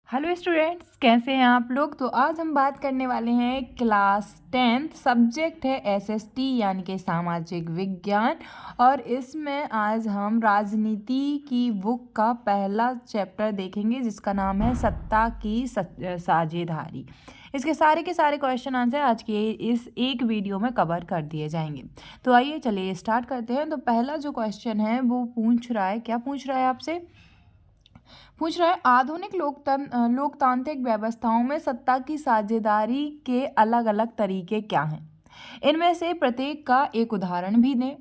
Hello students, कैसे हैं आप लोग। तो आज हम बात करने वाले हैं क्लास 10th, सब्जेक्ट है एसएसटी यानी कि सामाजिक विज्ञान। और इसमें आज हम राजनीति की बुक का पहला चैप्टर देखेंगे जिसका नाम है सत्ता की साझेदारी। इसके सारे के सारे क्वेश्चन आंसर आज के इस एक वीडियो में कवर कर दिए जाएंगे। तो आइए चलिए स्टार्ट करते हैं। तो पहला जो क्वेश्चन है वो पूछ रहा है, क्या पूछ रहा है आपसे, पूछ रहा है आधुनिक लोकतांत्रिक व्यवस्थाओं में सत्ता की साझेदारी के अलग अलग तरीके क्या हैं। इनमें से प्रत्येक का एक उदाहरण भी दें।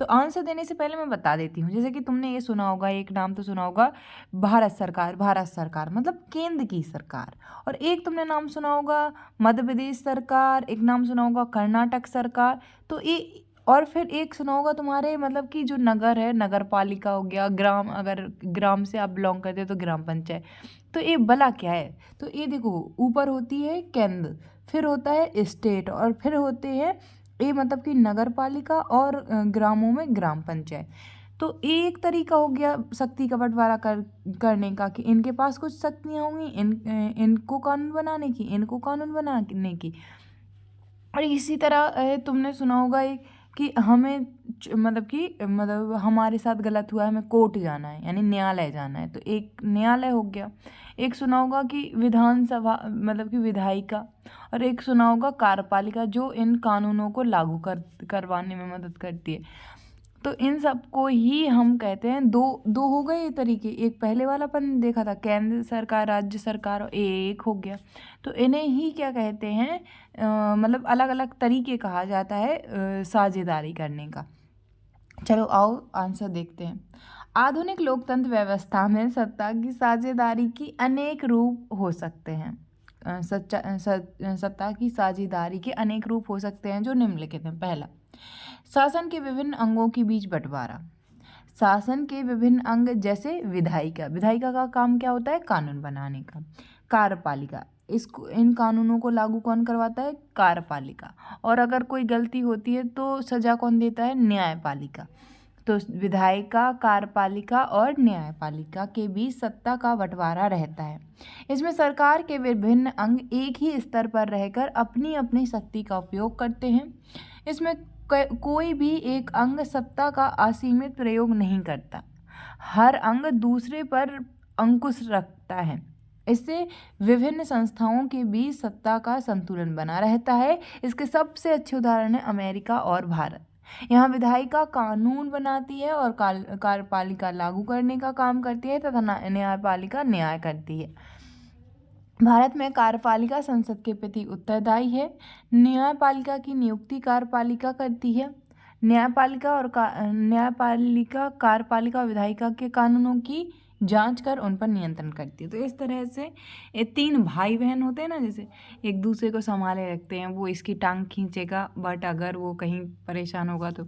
तो आंसर देने से पहले मैं बता देती हूँ, जैसे कि तुमने ये सुना होगा, एक नाम तो सुना होगा भारत सरकार। भारत सरकार मतलब केंद्र की सरकार। और एक तुमने नाम सुना होगा मध्य प्रदेश सरकार, एक नाम सुना होगा कर्नाटक सरकार। तो ये और फिर एक सुना होगा तुम्हारे मतलब कि जो नगर है, नगर पालिका हो गया, ग्राम, अगर ग्राम से आप बिलोंग करते हो तो ग्राम पंचायत। तो ये भला क्या है, तो ये देखो ऊपर होती है केंद्र, फिर होता है स्टेट, और फिर होते हैं ये मतलब कि नगर पालिका और ग्रामों में ग्राम पंचायत। तो एक तरीका हो गया शक्ति का बंटवारा करने का कि इनके पास कुछ शक्तियाँ होंगी, इनको कानून बनाने की, इनको कानून बनाने की। और इसी तरह तुमने सुना होगा एक कि हमें मतलब हमारे साथ गलत हुआ है, हमें कोर्ट जाना है यानी न्यायालय जाना है, तो एक न्यायालय हो गया। एक सुना होगा कि विधानसभा मतलब कि विधायिका। और एक सुना होगा कार्यपालिका जो इन कानूनों को लागू करवाने में मदद करती है। तो इन सबको ही हम कहते हैं, दो दो हो गए ये तरीके। एक पहले वाला अपन देखा था केंद्र सरकार, राज्य सरकार, और एक हो गया। तो इन्हें ही क्या कहते हैं, मतलब अलग अलग तरीके कहा जाता है साझेदारी करने का। चलो आओ आंसर देखते हैं। आधुनिक लोकतंत्र व्यवस्था में सत्ता की साझेदारी की अनेक रूप हो सकते हैं। सत्ता की साझेदारी के अनेक रूप हो सकते हैं जो निम्नलिखित हैं। पहला, शासन के विभिन्न अंगों के बीच बंटवारा। शासन के विभिन्न अंग जैसे विधायिका, विधायिका का काम क्या होता है, कानून बनाने का। कार्यपालिका, इसको इन कानूनों को लागू कौन करवाता है, कार्यपालिका। और अगर कोई गलती होती है तो सजा कौन देता है, न्यायपालिका। तो विधायिका, कार्यपालिका और न्यायपालिका के बीच सत्ता का बंटवारा रहता है। इसमें सरकार के विभिन्न अंग एक ही स्तर पर रहकर अपनी अपनी शक्ति का उपयोग करते हैं। इसमें कोई भी एक अंग सत्ता का असीमित प्रयोग नहीं करता, हर अंग दूसरे पर अंकुश रखता है। इससे विभिन्न संस्थाओं के बीच सत्ता का संतुलन बना रहता है। इसके सबसे अच्छे उदाहरण है अमेरिका और भारत। यहाँ विधायिका कानून बनाती है और कार्यपालिका लागू करने का काम करती है तथा न्यायपालिका न्याय करती है। भारत में कार्यपालिका संसद के प्रति उत्तरदायी है। न्यायपालिका की नियुक्ति कार्यपालिका करती है। न्यायपालिका कार्यपालिका और विधायिका के कानूनों की जांच कर उन पर नियंत्रण करती है। तो इस तरह से ये तीन भाई बहन होते हैं ना, जैसे एक दूसरे को संभाले रखते हैं, वो इसकी टांग खींचेगा बट अगर वो कहीं परेशान होगा तो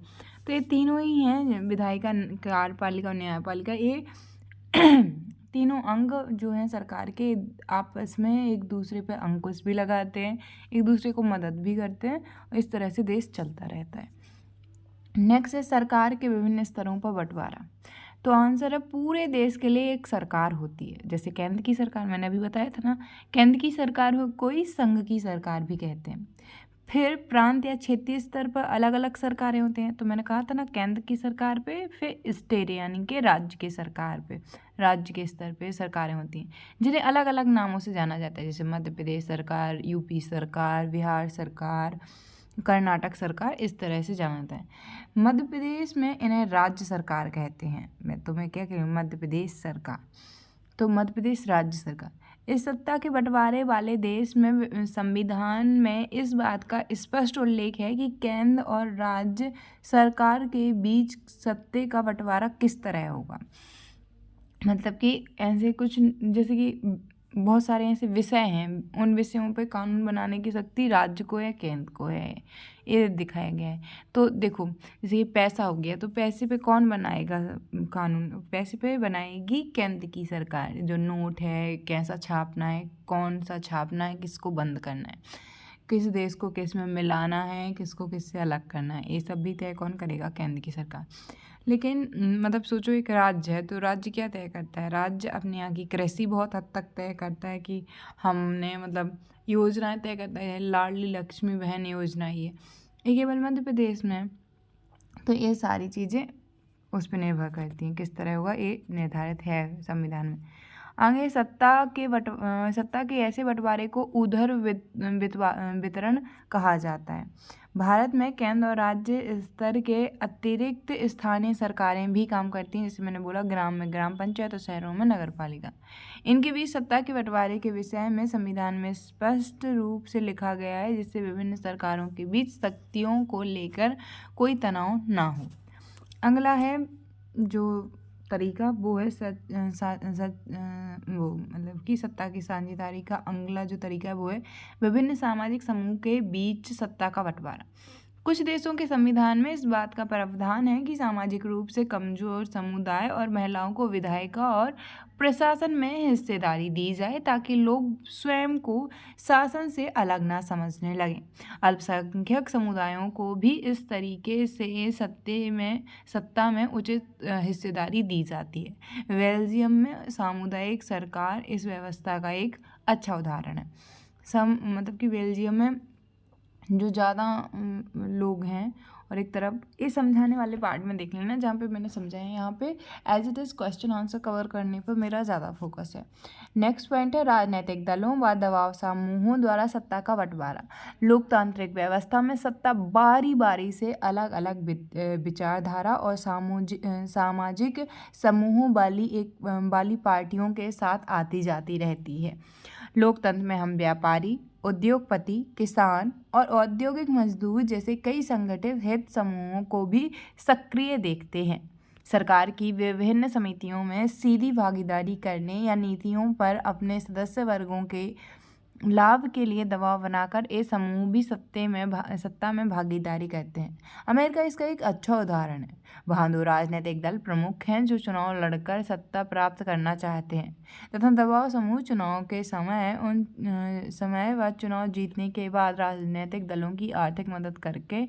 ये तीनों ही हैं, विधायिका, कार्यपालिका और न्यायपालिका। ये तीनों अंग जो हैं सरकार के, आपस में एक दूसरे पे अंकुश भी लगाते हैं, एक दूसरे को मदद भी करते हैं, और इस तरह से देश चलता रहता है। नेक्स्ट है सरकार के विभिन्न स्तरों पर बंटवारा। तो आंसर है पूरे देश के लिए एक सरकार होती है। जैसे केंद्र की सरकार, मैंने अभी बताया था ना, केंद्र की सरकार हो कोई संघ की सरकार भी कहते हैं। फिर प्रांत या क्षेत्रीय स्तर पर अलग अलग सरकारें होती हैं। तो मैंने कहा था ना, केंद्र की सरकार पे, फिर स्टेट यानी कि राज्य की सरकार पे, राज्य के स्तर पे सरकारें होती हैं जिन्हें अलग अलग नामों से जाना जाता है, जैसे मध्य प्रदेश सरकार, यूपी सरकार, बिहार सरकार, कर्नाटक सरकार, इस तरह से जाना जाता है। मध्य प्रदेश में इन्हें राज्य सरकार कहते हैं। मैं तुम्हें क्या कहूँ, मध्य प्रदेश सरकार, तो मध्य प्रदेश राज्य सरकार। इस सत्ता के बंटवारे वाले देश में संविधान में इस बात का स्पष्ट उल्लेख है कि केंद्र और राज्य सरकार के बीच सत्ते का बंटवारा किस तरह होगा। मतलब कि ऐसे कुछ, जैसे कि बहुत सारे ऐसे विषय हैं, उन विषयों पे कानून बनाने की शक्ति राज्य को या केंद्र को है, ये दिखाया गया है। तो देखो, जैसे ये पैसा हो गया, तो पैसे पे कौन बनाएगा कानून, पैसे पे बनाएगी केंद्र की सरकार। जो नोट है कैसा छापना है, कौन सा छापना है, किसको बंद करना है, किस देश को किस में मिलाना है, किसको किससे अलग करना है, ये सब भी तय कौन करेगा, केंद्र की सरकार। लेकिन मतलब सोचो एक राज्य है, तो राज्य क्या तय करता है? राज्य अपने यहाँ की कृषि बहुत हद तक तय करता है कि हमने मतलब योजनाएं तय करता है। लाडली लक्ष्मी बहन योजना ये केवल मध्य प्रदेश में है। तो ये सारी चीज़ें उस पर निर्भर करती हैं किस तरह होगा, ये निर्धारित है संविधान में। आगे सत्ता के ऐसे बंटवारे को वितरण कहा जाता है। भारत में केंद्र और राज्य स्तर के अतिरिक्त स्थानीय सरकारें भी काम करती हैं, जैसे मैंने बोला ग्राम में ग्राम पंचायत और शहरों में नगर पालिका। इनके बीच सत्ता के बंटवारे के विषय में संविधान में स्पष्ट रूप से लिखा गया है, जिससे विभिन्न सरकारों के बीच शक्तियों को लेकर कोई तनाव ना हो। अगला है जो तरीका, वो है वो मतलब कि सत्ता की साझेदारी का अगला जो तरीका है वो है विभिन्न सामाजिक समूह के बीच सत्ता का बंटवारा। कुछ देशों के संविधान में इस बात का प्रावधान है कि सामाजिक रूप से कमजोर समुदाय और महिलाओं को विधायिका और प्रशासन में हिस्सेदारी दी जाए, ताकि लोग स्वयं को शासन से अलग ना समझने लगें। अल्पसंख्यक समुदायों को भी इस तरीके से सत्ता में उचित हिस्सेदारी दी जाती है। बेल्जियम में सामुदायिक सरकार इस व्यवस्था का एक अच्छा उदाहरण है। मतलब कि बेल्जियम में जो ज़्यादा लोग हैं, और एक तरफ ये समझाने वाले पार्ट में देख लेना जहाँ पे मैंने समझा है, यहाँ पे as it is question answer cover करने पर मेरा ज़्यादा फोकस है। नेक्स्ट पॉइंट है राजनीतिक दलों व दबाव समूहों द्वारा सत्ता का बंटवारा। लोकतांत्रिक व्यवस्था में सत्ता बारी बारी से अलग अलग विचारधारा और सामाजिक समूहों वाली पार्टियों के साथ आती जाती रहती है। लोकतंत्र में हम व्यापारी, उद्योगपति, किसान और औद्योगिक मजदूर जैसे कई संगठित हित समूहों को भी सक्रिय देखते हैं। सरकार की विभिन्न समितियों में सीधी भागीदारी करने या नीतियों पर अपने सदस्य वर्गों के लाभ के लिए दबाव बनाकर ये समूह भी सत्ता में भागीदारी करते हैं। अमेरिका इसका एक अच्छा उदाहरण है। वहाँ दो राजनीतिक दल प्रमुख हैं जो चुनाव लड़कर सत्ता प्राप्त करना चाहते हैं, तथा दबाव समूह चुनाव के समय व चुनाव जीतने के बाद राजनीतिक दलों की आर्थिक मदद करके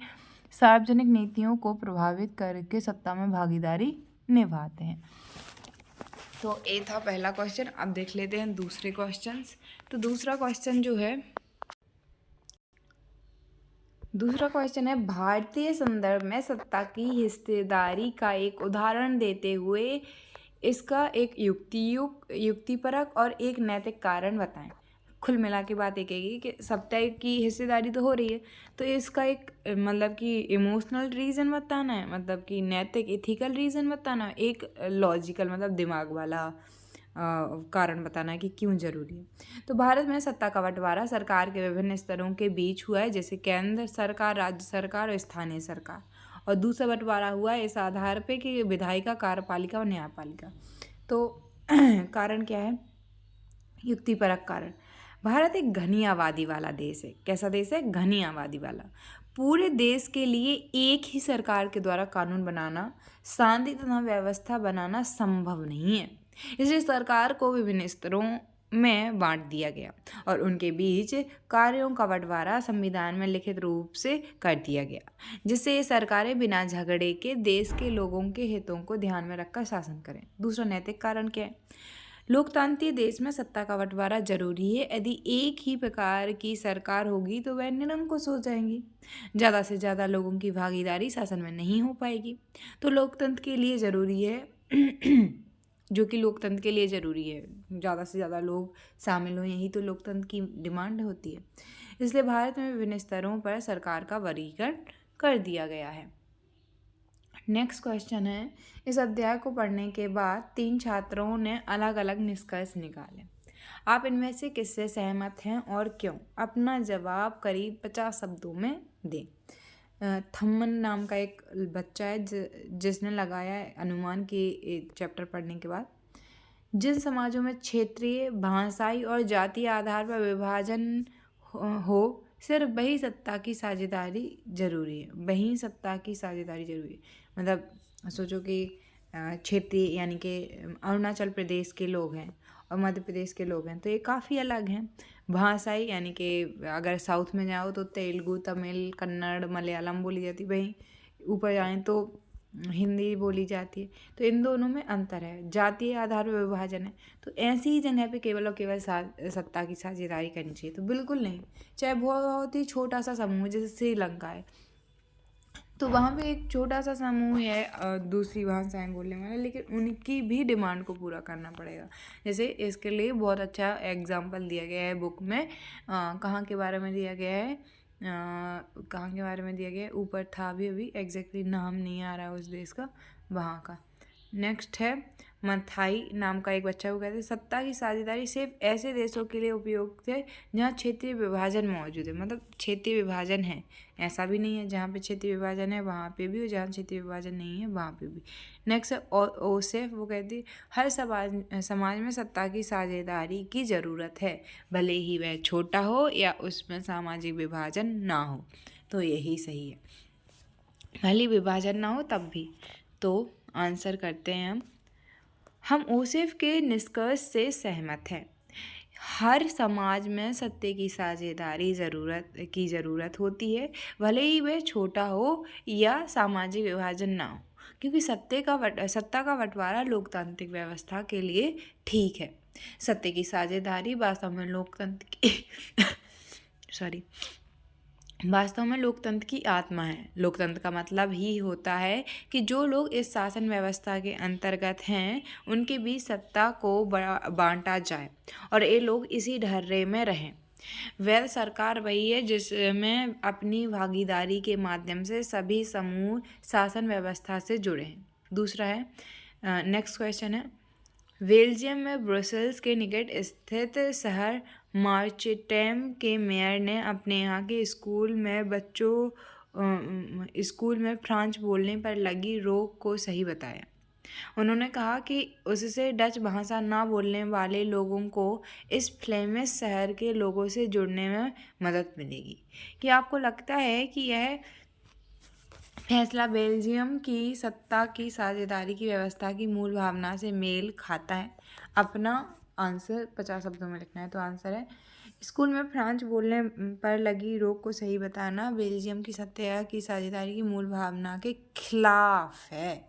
सार्वजनिक नीतियों को प्रभावित करके सत्ता में भागीदारी निभाते हैं। तो ये था पहला क्वेश्चन। अब देख लेते हैं दूसरे क्वेश्चंस। तो दूसरा क्वेश्चन है भारतीय संदर्भ में सत्ता की हिस्सेदारी का एक उदाहरण देते हुए इसका एक युक्तिपरक और एक नैतिक कारण बताएं। कुल मिला के बात एक है कि सत्ता की हिस्सेदारी तो हो रही है, तो इसका एक मतलब कि इमोशनल रीज़न बताना है, मतलब कि नैतिक इथिकल रीज़न बताना है, एक लॉजिकल मतलब दिमाग वाला कारण बताना है कि क्यों ज़रूरी है। तो भारत में सत्ता का बंटवारा सरकार के विभिन्न स्तरों के बीच हुआ है, जैसे केंद्र सरकार, राज्य सरकार और स्थानीय सरकार। और दूसरा बंटवारा हुआ है इस आधार पे कि विधायिका, कार्यपालिका और न्यायपालिका। तो कारण क्या है? युक्तिपरक कारण। भारत एक घनी आबादी वाला देश है। कैसा देश है? घनी आबादी वाला। पूरे देश के लिए एक ही सरकार के द्वारा कानून बनाना, शांति तथा व्यवस्था बनाना संभव नहीं है। इसलिए सरकार को विभिन्न स्तरों में बांट दिया गया और उनके बीच कार्यों का बंटवारा संविधान में लिखित रूप से कर दिया गया, जिससे ये सरकारें बिना झगड़े के देश के लोगों के हितों को ध्यान में रखकर शासन करें। दूसरा नैतिक कारण क्या है? लोकतांत्रिक देश में सत्ता का बंटवारा जरूरी है। यदि एक ही प्रकार की सरकार होगी तो वह निरंकुश हो जाएंगी, ज़्यादा से ज़्यादा लोगों की भागीदारी शासन में नहीं हो पाएगी। तो लोकतंत्र के लिए ज़रूरी है जो कि लोकतंत्र के लिए ज़रूरी है, ज़्यादा से ज़्यादा लोग शामिल हों, यही तो लोकतंत्र की डिमांड होती है। इसलिए भारत में विभिन्न स्तरों पर सरकार का वर्गीकरण कर दिया गया है। नेक्स्ट क्वेश्चन है, इस अध्याय को पढ़ने के बाद 3 छात्रों ने अलग अलग निष्कर्ष निकाले। आप इनमें से किससे सहमत हैं और क्यों? अपना जवाब करीब 50 शब्दों में दें। थम्मन नाम का एक बच्चा है जिसने लगाया है अनुमान की चैप्टर पढ़ने के बाद, जिन समाजों में क्षेत्रीय, भाषाई और जातीय आधार पर विभाजन हो, सिर्फ वही सत्ता की साझेदारी जरूरी है। वही सत्ता की साझेदारी जरूरी है। मतलब सोचो कि क्षेत्रीय यानी कि अरुणाचल प्रदेश के लोग हैं और मध्य प्रदेश के लोग हैं, तो ये काफ़ी अलग हैं। भाषाई यानी कि अगर साउथ में जाओ तो तेलुगु, तमिल, कन्नड़, मलयालम बोली जाती, वहीं ऊपर जाएँ तो हिंदी बोली जाती है। तो इन दोनों में अंतर है, जातीय आधार पर विभाजन है। तो ऐसी ही जगह पे केवल और केवल सत्ता की साझेदारी करनी चाहिए, तो बिल्कुल नहीं। चाहे बहुत ही छोटा सा समूह जैसे श्रीलंका है, तो वहाँ पे एक छोटा सा समूह है दूसरी भाषाएं बोलने वाला, लेकिन उनकी भी डिमांड को पूरा करना पड़ेगा। जैसे इसके लिए बहुत अच्छा एग्जाम्पल दिया गया है बुक में। कहाँ के बारे में दिया गया है, कहाँ के बारे में दिया गया है, ऊपर था अभी एग्जैक्टली नाम नहीं आ रहा है उस देश का, वहाँ का। नेक्स्ट है मथाई नाम का एक बच्चा, वो कहते हैं सत्ता की साझेदारी सिर्फ ऐसे देशों के लिए उपयुक्त है जहाँ क्षेत्रीय विभाजन मौजूद है। मतलब क्षेत्रीय विभाजन है, ऐसा भी नहीं है जहाँ पे क्षेत्रीय विभाजन है वहाँ पे भी, और जहाँ क्षेत्रीय विभाजन नहीं है वहाँ पे भी। नेक्स्ट है ओसेफ, वो कहती है हर समाज में सत्ता की साझेदारी की ज़रूरत है, भले ही वह छोटा हो या उसमें सामाजिक विभाजन ना हो। तो यही सही है, भले विभाजन ना हो तब भी। तो आंसर करते हैं हम ओसेफ के निष्कर्ष से सहमत हैं। हर समाज में सत्ता की साझेदारी ज़रूरत होती है, भले ही वह छोटा हो या सामाजिक विभाजन ना हो, क्योंकि सत्ता का बंटवारा लोकतांत्रिक व्यवस्था के लिए ठीक है। सत्ता की साझेदारी वास्तव में लोकतंत्र की आत्मा है। लोकतंत्र का मतलब ही होता है कि जो लोग इस शासन व्यवस्था के अंतर्गत हैं उनके बीच सत्ता को बांटा जाए और ये लोग इसी ढर्रे में रहें। वैध सरकार वही है जिसमें अपनी भागीदारी के माध्यम से सभी समूह शासन व्यवस्था से जुड़े हैं। दूसरा है, नेक्स्ट क्वेश्चन है, बेल्जियम में ब्रुसेल्स के निकट स्थित शहर मार्चेटेम के मेयर ने अपने यहाँ के स्कूल में फ्रांच बोलने पर लगी रोक को सही बताया। उन्होंने कहा कि उससे डच भाषा ना बोलने वाले लोगों को इस फ्लेमिश शहर के लोगों से जुड़ने में मदद मिलेगी। कि आपको लगता है कि यह फैसला बेल्जियम की सत्ता की साझेदारी की व्यवस्था की मूल भावना से मेल खाता है? अपना आंसर 50 शब्दों में लिखना है। तो आंसर है, स्कूल में फ्रांच बोलने पर लगी रोक को सही बताना बेल्जियम की सत्ता की साझेदारी की मूल भावना के खिलाफ है।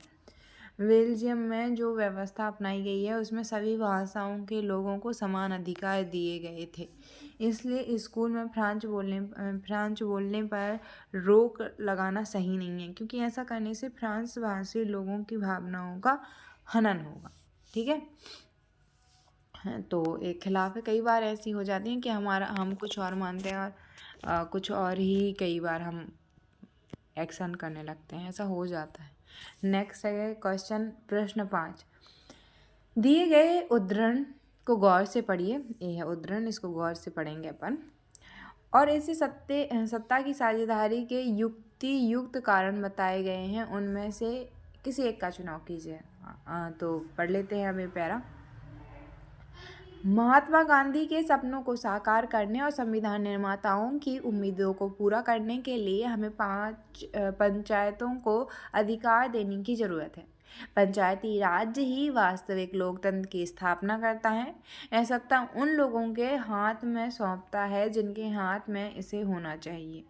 बेल्जियम में जो व्यवस्था अपनाई गई है उसमें सभी भाषाओं के लोगों को समान अधिकार दिए गए थे, इसलिए स्कूल में फ्रांच बोलने पर रोक लगाना सही नहीं है, क्योंकि ऐसा करने से फ्रांस भाषी लोगों की भावनाओं का हनन होगा। ठीक है, तो एक खिलाफ है। कई बार ऐसी हो जाती है कि हम कुछ और मानते हैं और कुछ और ही कई बार हम एक्शन करने लगते हैं, ऐसा हो जाता है। नेक्स्ट है क्वेश्चन, प्रश्न 5, दिए गए उद्धरण को गौर से पढ़िए। ये है उद्धरण, इसको गौर से पढ़ेंगे अपन, और ऐसे सत्ता की साझेदारी के युक्त कारण बताए गए हैं, उनमें से किसी एक का चुनाव कीजिए। तो पढ़ लेते हैं अब ये पैरा। महात्मा गांधी के सपनों को साकार करने और संविधान निर्माताओं की उम्मीदों को पूरा करने के लिए हमें 5 पंचायतों को अधिकार देने की ज़रूरत है। पंचायती राज ही वास्तविक लोकतंत्र की स्थापना करता है। यह सत्ता उन लोगों के हाथ में सौंपता है जिनके हाथ में इसे होना चाहिए।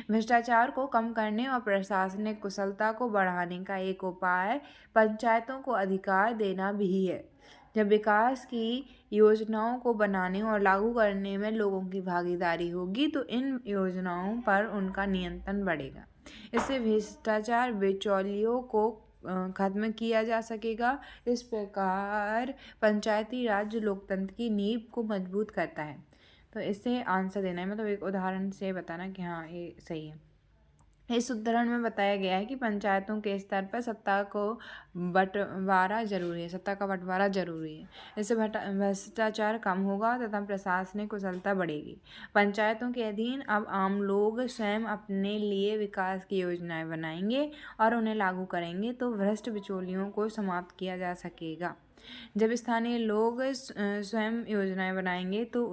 भ्रष्टाचार को कम करने और प्रशासनिक कुशलता को बढ़ाने का एक उपाय पंचायतों को अधिकार देना भी है। जब विकास की योजनाओं को बनाने और लागू करने में लोगों की भागीदारी होगी तो इन योजनाओं पर उनका नियंत्रण बढ़ेगा। इससे भ्रष्टाचार, बिचौलियों को खत्म किया जा सकेगा। इस प्रकार पंचायती राज लोकतंत्र की नींव को मजबूत करता है। तो इससे आंसर देना है, मतलब एक उदाहरण से बताना कि हाँ ये सही है। इस उद्धरण में बताया गया है कि पंचायतों के स्तर पर सत्ता का बंटवारा जरूरी है। इससे भ्रष्टाचार कम होगा तथा प्रशासनिक कुशलता बढ़ेगी। पंचायतों के अधीन अब आम लोग स्वयं अपने लिए विकास की योजनाएं बनाएंगे और उन्हें लागू करेंगे, तो भ्रष्ट बिचौलियों को समाप्त किया जा सकेगा। जब स्थानीय लोग स्वयं योजनाएं बनाएंगे तो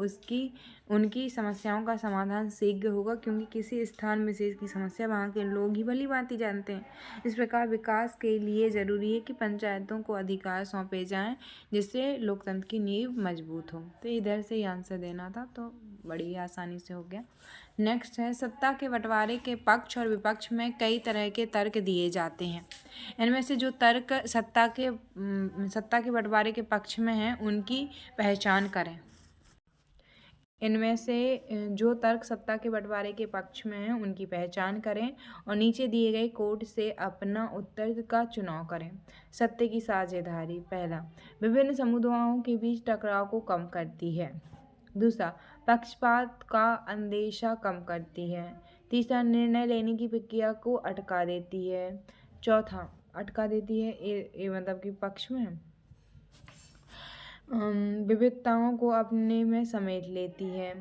उनकी समस्याओं का समाधान शीघ्र होगा, क्योंकि किसी स्थान विशेष की समस्या वहाँ के लोग ही भली भांति जानते हैं। इस प्रकार विकास के लिए ज़रूरी है कि पंचायतों को अधिकार सौंपे जाएं, जिससे लोकतंत्र की नींव मजबूत हो। तो इधर से ही आंसर देना था, तो बड़ी आसानी से हो गया। नेक्स्ट है, सत्ता के बंटवारे के पक्ष और विपक्ष में कई तरह के तर्क दिए जाते हैं। इनमें से जो तर्क सत्ता के बंटवारे के पक्ष में हैं उनकी पहचान करें। इनमें से जो तर्क सत्ता के बंटवारे के पक्ष में हैं उनकी पहचान करें और नीचे दिए गए कोड से अपना उत्तर का चुनाव करें। सत्य की साझेदारी। पहला, विभिन्न समुदायों के बीच टकराव को कम करती है। दूसरा, पक्षपात का अंदेशा कम करती है। तीसरा, निर्णय लेने की प्रक्रिया को अटका देती है। चौथा, अटका देती है ये मतलब कि पक्ष में विविधताओं को अपने में समेट लेती है।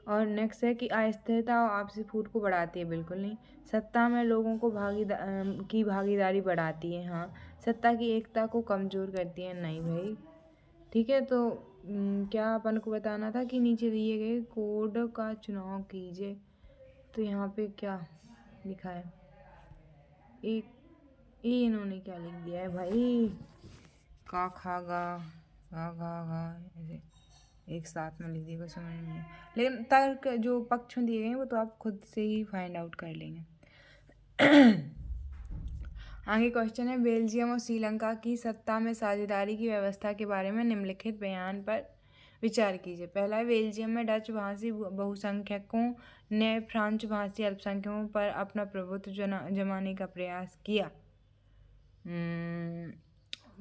और नेक्स्ट है कि अस्थिरता और आपसी फूट को बढ़ाती है। बिल्कुल नहीं। सत्ता में लोगों को भागीदारी बढ़ाती है। हाँ। सत्ता की एकता को कमज़ोर करती है। नहीं भाई। ठीक है, तो क्या अपन को बताना था कि नीचे दिए गए कोड का चुनाव कीजिए। तो यहाँ पे क्या लिखा है, ये इन्होंने क्या लिख दिया है भाई, का खा गा ऐसे एक साथ में लिख दिया, कुछ समझ नहीं है। लेकिन तर्क जो पक्ष में दिए गए हैं वो तो आप खुद से ही फाइंड आउट कर लेंगे। आगे क्वेश्चन है, बेल्जियम और श्रीलंका की सत्ता में साझेदारी की व्यवस्था के बारे में निम्नलिखित बयान पर विचार कीजिए। पहला है, बेल्जियम में डच भाषी बहुसंख्यकों ने फ्रांच भाषी अल्पसंख्यकों पर अपना प्रभुत्व जमाने का प्रयास किया।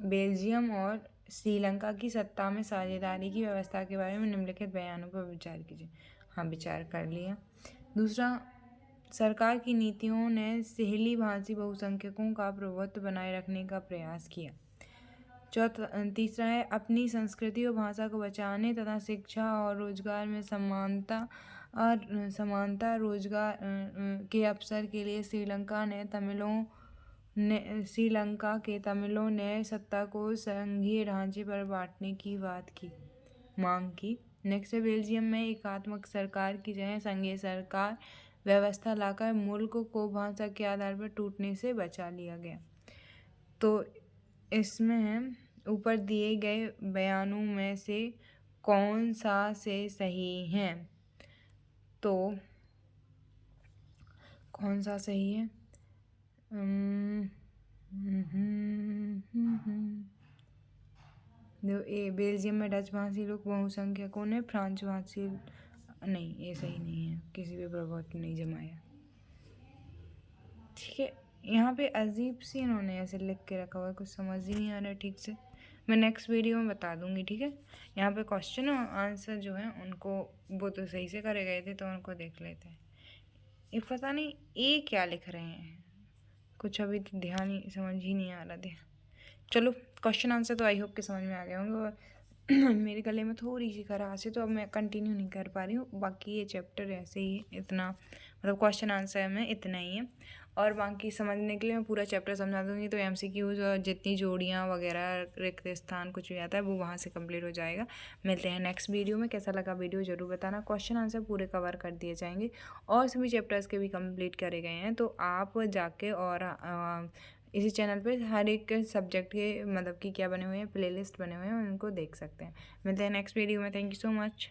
बेल्जियम और श्रीलंका की सत्ता में साझेदारी की व्यवस्था के बारे में निम्नलिखित बयानों पर विचार कीजिए। हाँ, विचार कर लिया। दूसरा, सरकार की नीतियों ने सहेली भाषी बहुसंख्यकों का प्रभुत्व बनाए रखने का प्रयास किया। तीसरा है, अपनी संस्कृति और भाषा को बचाने तथा शिक्षा और रोजगार में समानता रोजगार के अवसर के लिए श्रीलंका के तमिलों ने सत्ता को संघीय ढांचे पर बांटने की मांग की। नेक्स्ट है, बेल्जियम में एकात्मक सरकार की जगह संघीय सरकार व्यवस्था लाकर मुल्क को भाषा के आधार पर टूटने से बचा लिया गया। तो इसमें है, ऊपर दिए गए बयानों में से कौन सा से सही है? तो कौन सा सही है? बेल्जियम में डच भाषी लोग बहुसंख्यकों ने फ्रांच भाषी नहीं, ये सही नहीं है, किसी पे प्रभाव नहीं जमाया। ठीक है, यहाँ पे अजीब सी इन्होंने ऐसे लिख के रखा हुआ है, कुछ समझ ही नहीं आ रहा है ठीक से। मैं नेक्स्ट वीडियो में बता दूंगी। ठीक है, यहाँ पे क्वेश्चन और आंसर जो है उनको वो तो सही से करे गए थे, तो उनको देख लेते हैं। ये पता नहीं ये क्या लिख रहे हैं, कुछ अभी तो ध्यान ही समझ ही नहीं आ रहा था। चलो, क्वेश्चन आंसर तो आई होप के समझ में आ गए होंगे। और मेरे गले में थोड़ी सी खराश है, तो अब मैं कंटिन्यू नहीं कर पा रही हूँ। बाकी ये चैप्टर ऐसे ही इतना मतलब क्वेश्चन आंसर में इतना ही है, और बाकी समझने के लिए मैं पूरा चैप्टर समझा दूँगी। तो MCQs और जितनी जोड़ियाँ वगैरह रिक्त स्थान कुछ भी आता है वो वहाँ से कंप्लीट हो जाएगा। मिलते हैं नेक्स्ट वीडियो में। कैसा लगा वीडियो ज़रूर बताना। क्वेश्चन आंसर पूरे कवर कर दिए जाएंगे और सभी चैप्टर्स के भी कंप्लीट करे गए हैं, तो आप जाके और इसी चैनल पे हर एक सब्जेक्ट के मतलब कि क्या बने हुए हैं, प्लेलिस्ट बने हुए हैं, उनको देख सकते हैं। मिलते हैं नेक्स्ट वीडियो में। Thank you so much.